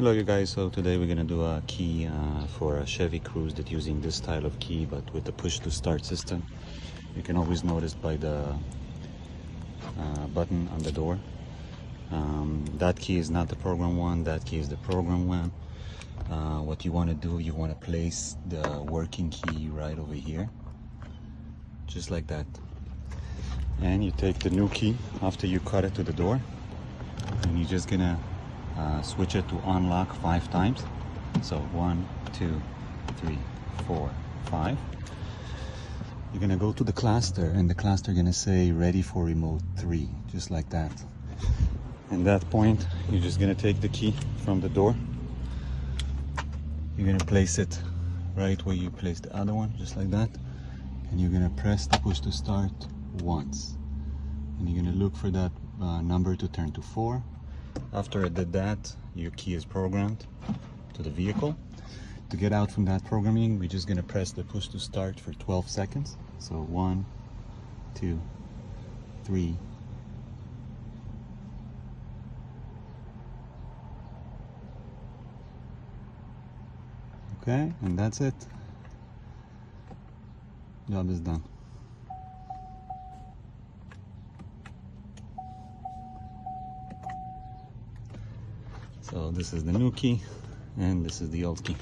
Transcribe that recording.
Hello you guys, so today we're gonna do a key for a Chevy Cruze that using this style of key but with the push to start system. You can always notice by the button on the door. That key is not the program one, that key is the program one. What you want to do, you want to place the working key right over here, just like that. And you take the new key after you cut it to the door, and you're just gonna switch it to unlock 5 times. So 1, 2, 3, 4, 5. You're gonna go to the cluster, and the cluster gonna say ready for remote 3, just like that. And that point, you're just gonna take the key from the door. You're gonna place it right where you placed the other one, just like that. And you're gonna press the push to start once. And you're gonna look for that number to turn to 4. After I did that, your key is programmed to the vehicle. To get out from that programming, we're just gonna press the push to start for 12 seconds. So 1, 2, 3. Okay, and that's it. Job is done. So this is the new key, and this is the old key.